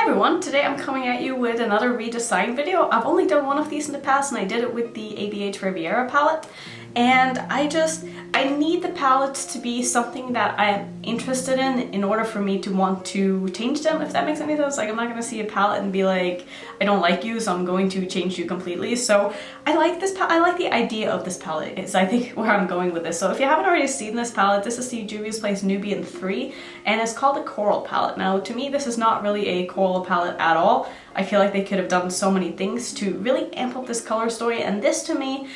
everyone, today I'm coming at you with another redesign video. I've only done one of these in the past and I did it with the ABH Riviera palette. And I need the palettes to be something that I'm interested in order for me to want to change them, if that makes any sense. Like, I'm not gonna see a palette and be like, I don't like you, so I'm going to change you completely. So I like this palette. I like the idea of this palette is I think where I'm going with this. So if you haven't already seen this palette, this is the Juvia's Place Nubian 3 and it's called a coral palette. Now to me this is not really a coral palette at all. I feel like they could have done so many things to really amp up this color story, and this to me,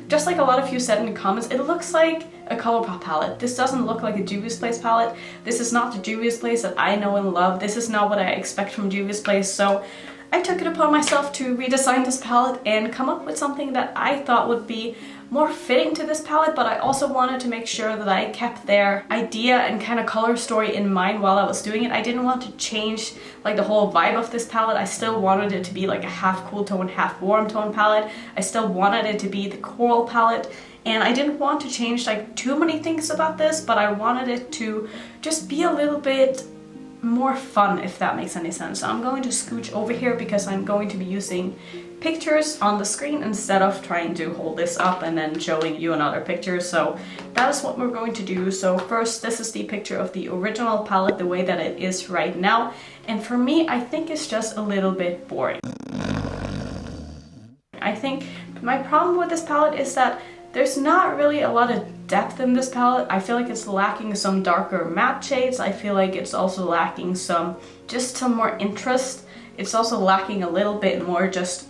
just like a lot of you said in the comments, it looks like a ColourPop palette. This doesn't look like a Juvia's Place palette. This is not the Juvia's Place that I know and love. This is not what I expect from Juvia's Place, so I took it upon myself to redesign this palette and come up with something that I thought would be more fitting to this palette, but I also wanted to make sure that I kept their idea and kind of color story in mind while I was doing it. I didn't want to change like the whole vibe of this palette. I still wanted it to be like a half cool tone, half warm tone palette. I still wanted it to be the coral palette. And I didn't want to change like too many things about this, but I wanted it to just be a little bit more fun, if that makes any sense. So I'm going to scooch over here because I'm going to be using pictures on the screen instead of trying to hold this up and then showing you another picture. So that is what we're going to do. So first, this is the picture of the original palette the way that it is right now. And for me, I think it's just a little bit boring. I think my problem with this palette is that there's not really a lot of depth in this palette. I feel like it's lacking some darker matte shades. I feel like it's also lacking some more interest. It's also lacking a little bit more just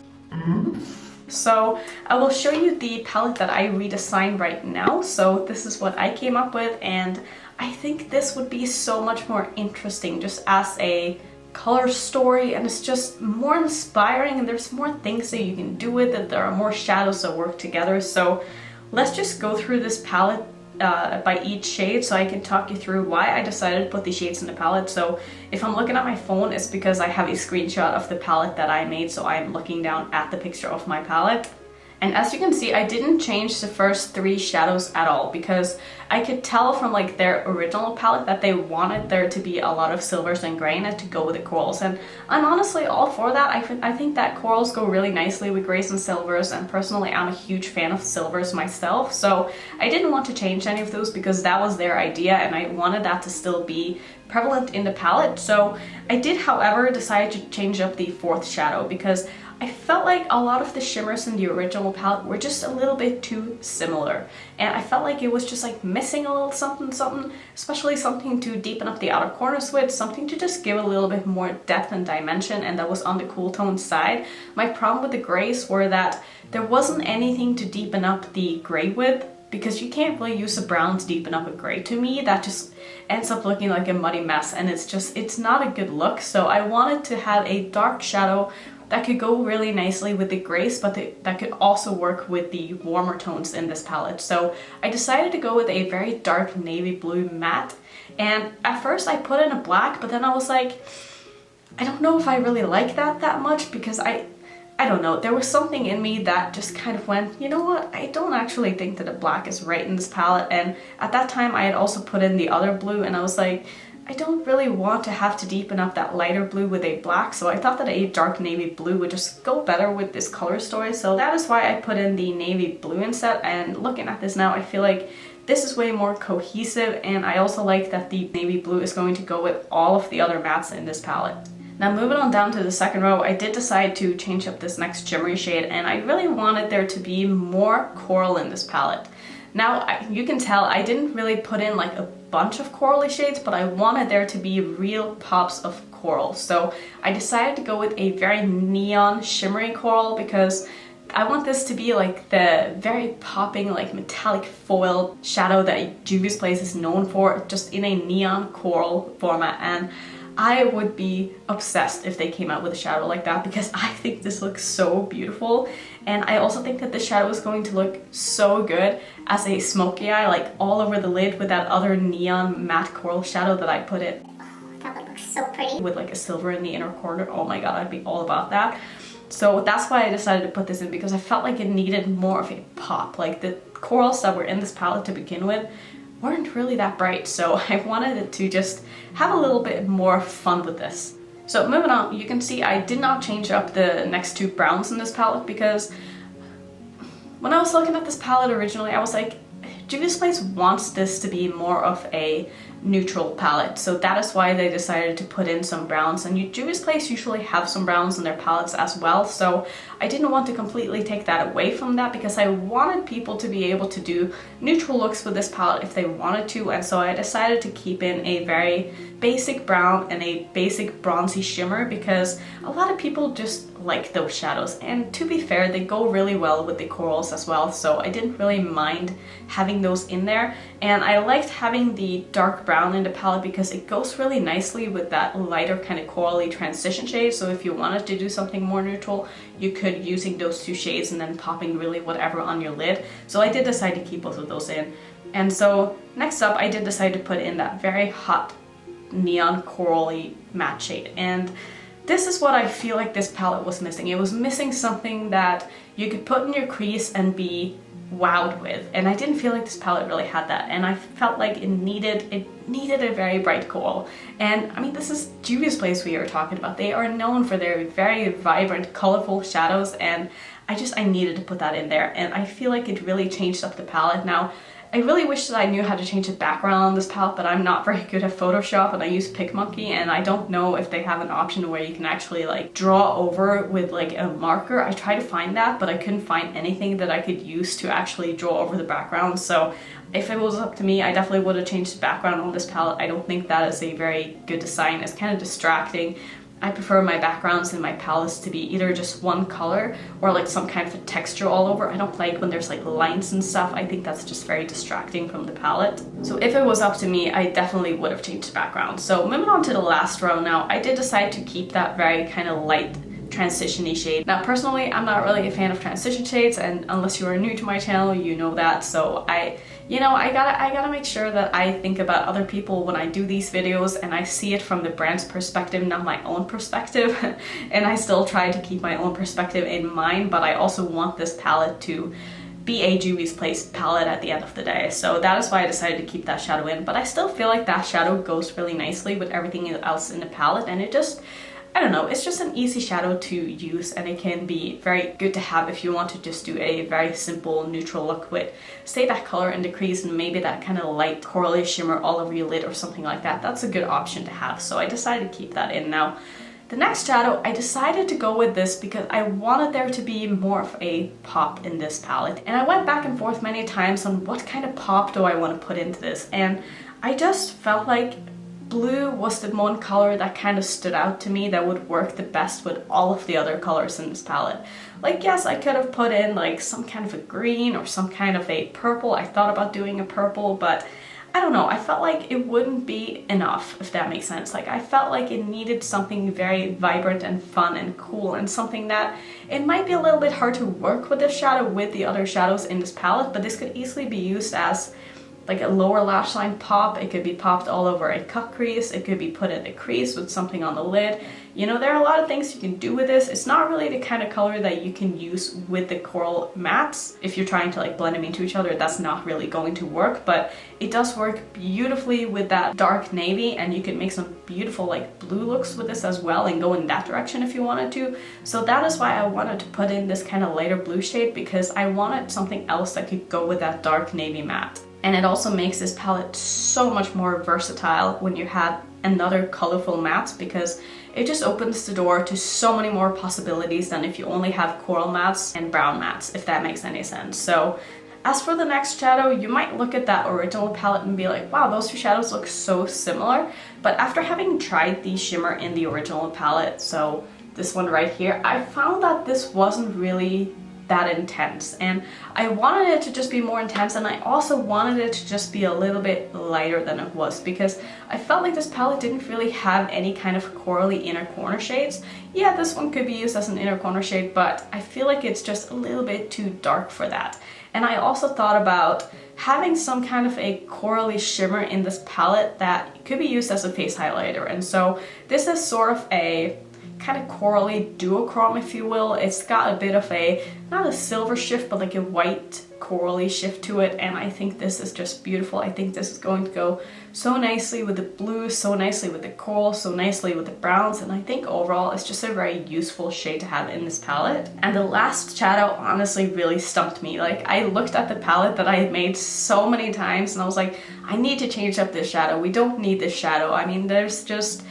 So I will show you the palette that I redesigned right now. So this is what I came up with, and I think this would be so much more interesting just as a color story, and it's just more inspiring and there's more things that you can do with it. There are more shadows that work together. So let's just go through this palette by each shade so I can talk you through why I decided to put the shades in the palette. So if I'm looking at my phone, it's because I have a screenshot of the palette that I made, so I'm looking down at the picture of my palette. And as you can see, I didn't change the first 3 shadows at all because I could tell from like their original palette that they wanted there to be a lot of silvers and gray in it to go with the corals. And I'm honestly all for that. I think that corals go really nicely with grays and silvers, and personally I'm a huge fan of silvers myself. So I didn't want to change any of those because that was their idea and I wanted that to still be prevalent in the palette. So I did, however, decide to change up the 4th shadow because I felt like a lot of the shimmers in the original palette were just a little bit too similar, and I felt like it was just like missing a little something, especially something to deepen up the outer corners with, something to just give a little bit more depth and dimension, and that was on the cool tone side. My problem with the grays were that there wasn't anything to deepen up the gray with, because you can't really use a brown to deepen up a gray. To me, that just ends up looking like a muddy mess, and it's not a good look. So I wanted to have a dark shadow that could go really nicely with the grays, but that could also work with the warmer tones in this palette. So I decided to go with a very dark navy blue matte, and at first I put in a black, but then I was like, I don't know if I really like that much, because I don't know, there was something in me that just kind of went, you know what, I don't actually think that a black is right in this palette. And at that time I had also put in the other blue, and I was like, I don't really want to have to deepen up that lighter blue with a black, so I thought that a dark navy blue would just go better with this color story. So that is why I put in the navy blue instead, and looking at this now, I feel like this is way more cohesive, and I also like that the navy blue is going to go with all of the other mattes in this palette. Now moving on down to the second row, I did decide to change up this next shimmery shade, and I really wanted there to be more coral in this palette. Now you can tell I didn't really put in like a bunch of corally shades, but I wanted there to be real pops of coral. So I decided to go with a very neon shimmery coral because I want this to be like the very popping, like metallic foil shadow that Juvia's Place is known for, just in a neon coral format. And I would be obsessed if they came out with a shadow like that because I think this looks so beautiful. And I also think that this shadow is going to look so good as a smoky eye, like all over the lid with that other neon matte coral shadow that I put in. Oh, that would look so pretty. With like a silver in the inner corner. Oh my god, I'd be all about that. So that's why I decided to put this in, because I felt like it needed more of a pop. Like the corals that were in this palette to begin with weren't really that bright, so I wanted it to just have a little bit more fun with this. So moving on, you can see I did not change up the next two browns in this palette because when I was looking at this palette originally, I was like, Juvia's Place wants this to be more of a neutral palette, so that is why they decided to put in some browns. And Juvia's Place usually have some browns in their palettes as well, so I didn't want to completely take that away from that because I wanted people to be able to do neutral looks with this palette if they wanted to, and so I decided to keep in a very basic brown and a basic bronzy shimmer because a lot of people just like those shadows, and to be fair, they go really well with the corals as well, so I didn't really mind having those in there. And I liked having the dark brown in the palette because it goes really nicely with that lighter kind of corally transition shade. So if you wanted to do something more neutral, you could using those two shades and then popping really whatever on your lid. So I did decide to keep both of those in. And so next up, I did decide to put in that very hot neon corally matte shade. And this is what I feel like this palette was missing. It was missing something that you could put in your crease and be wowed with, and I didn't feel like this palette really had that, and I felt like it needed a very bright coral. And I mean, this is Juvia's Place we are talking about. They are known for their very vibrant, colorful shadows, and I needed to put that in there, and I feel like it really changed up the palette. Now, I really wish that I knew how to change the background on this palette, but I'm not very good at Photoshop and I use PicMonkey, and I don't know if they have an option where you can actually like draw over with like a marker. I tried to find that, but I couldn't find anything that I could use to actually draw over the background. So if it was up to me, I definitely would have changed the background on this palette. I don't think that is a very good design. It's kind of distracting. I prefer my backgrounds and my palettes to be either just one color or like some kind of a texture all over. I don't like when there's like lines and stuff. I think that's just very distracting from the palette. So if it was up to me, I definitely would have changed the background. So moving on to the last row now, I did decide to keep that very kind of light transition-y shade. Now personally, I'm not really a fan of transition shades, and unless you are new to my channel, you know that. So I gotta make sure that I think about other people when I do these videos, and I see it from the brand's perspective, not my own perspective. And I still try to keep my own perspective in mind, but I also want this palette to be a Juvia's Place palette at the end of the day. So that is why I decided to keep that shadow in, but I still feel like that shadow goes really nicely with everything else in the palette, and it just, I don't know, it's just an easy shadow to use, and it can be very good to have if you want to just do a very simple neutral look with, say, that color in the crease and maybe that kind of light corally shimmer all over your lid or something like that. That's a good option to have, so I decided to keep that in. Now, the next shadow, I decided to go with this because I wanted there to be more of a pop in this palette. And I went back and forth many times on what kind of pop do I want to put into this, and I just felt like blue was the one color that kind of stood out to me that would work the best with all of the other colors in this palette. Like, yes, I could have put in like some kind of a green or some kind of a purple. I thought about doing a purple, but I don't know, I felt like it wouldn't be enough, if that makes sense. Like, I felt like it needed something very vibrant and fun and cool, and something that it might be a little bit hard to work with this shadow with the other shadows in this palette, but this could easily be used as like a lower lash line pop. It could be popped all over a cut crease. It could be put in a crease with something on the lid. You know, there are a lot of things you can do with this. It's not really the kind of color that you can use with the coral mattes. If you're trying to like blend them into each other, that's not really going to work, but it does work beautifully with that dark navy, and you can make some beautiful like blue looks with this as well and go in that direction if you wanted to. So that is why I wanted to put in this kind of lighter blue shade, because I wanted something else that could go with that dark navy matte. And it also makes this palette so much more versatile when you have another colorful matte, because it just opens the door to so many more possibilities than if you only have coral mattes and brown mattes, if that makes any sense. So as for the next shadow, you might look at that original palette and be like, wow, those two shadows look so similar. But after having tried the shimmer in the original palette, so this one right here, I found that this wasn't really that intense, and I wanted it to just be more intense, and I also wanted it to just be a little bit lighter than it was, because I felt like this palette didn't really have any kind of corally inner corner shades. Yeah, this one could be used as an inner corner shade, but I feel like it's just a little bit too dark for that. And I also thought about having some kind of a corally shimmer in this palette that could be used as a face highlighter, and so this is sort of a kind of corally duochrome, if you will. It's got a bit of a, not a silver shift, but like a white corally shift to it, and I think this is just beautiful. I think this is going to go so nicely with the blues, so nicely with the coral, so nicely with the browns, and I think overall it's just a very useful shade to have in this palette. And the last shadow honestly really stumped me. Like, I looked at the palette that I had made so many times and I was like, I need to change up this shadow. We don't need this shadow. I mean, there's just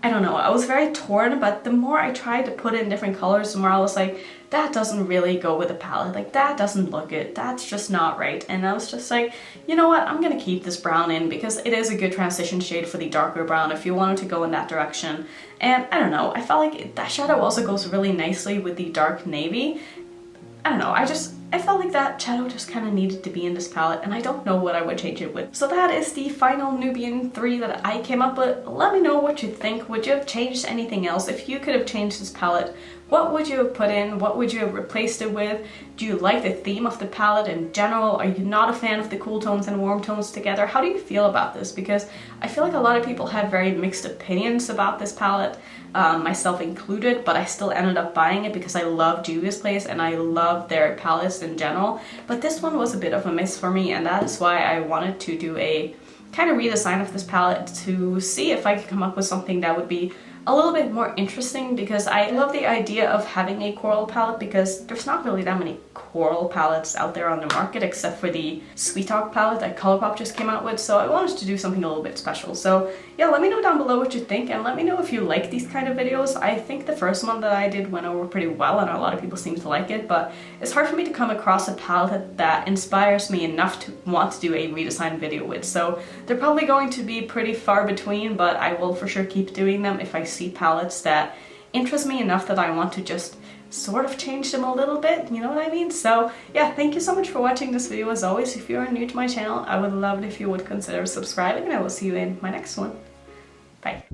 I don't know, I was very torn, but the more I tried to put in different colors, the more I was like, that doesn't really go with the palette, like that doesn't look good, that's just not right. And I was just like, you know what, I'm gonna keep this brown in because it is a good transition shade for the darker brown if you wanted to go in that direction. And I don't know, I felt like that shadow also goes really nicely with the dark navy. I don't know, I felt like that shadow just kind of needed to be in this palette, and I don't know what I would change it with. So that is the final Nubian 3 that I came up with. Let me know what you think. Would you have changed anything else? If you could have changed this palette, what would you have put in? What would you have replaced it with? Do you like the theme of the palette in general? Are you not a fan of the cool tones and warm tones together? How do you feel about this? Because I feel like a lot of people have very mixed opinions about this palette, myself included, but I still ended up buying it because I love Juvia's place and I love their palettes in general. But this one was a bit of a miss for me, and that is why I wanted to do a kind of redesign of this palette to see if I could come up with something that would be a little bit more interesting, because I love the idea of having a coral palette because there's not really that many coral palettes out there on the market except for the Sweet Talk palette that Colourpop just came out with, so I wanted to do something a little bit special. So yeah, let me know down below what you think, and let me know if you like these kind of videos. I think the first one that I did went over pretty well and a lot of people seem to like it, but it's hard for me to come across a palette that inspires me enough to want to do a redesign video with. So they're probably going to be pretty far between, but I will for sure keep doing them if I see palettes that interest me enough that I want to just sort of change them a little bit, you know what I mean? So yeah, thank you so much for watching this video. As always, if you are new to my channel, I would love it if you would consider subscribing, and I will see you in my next one. Bye.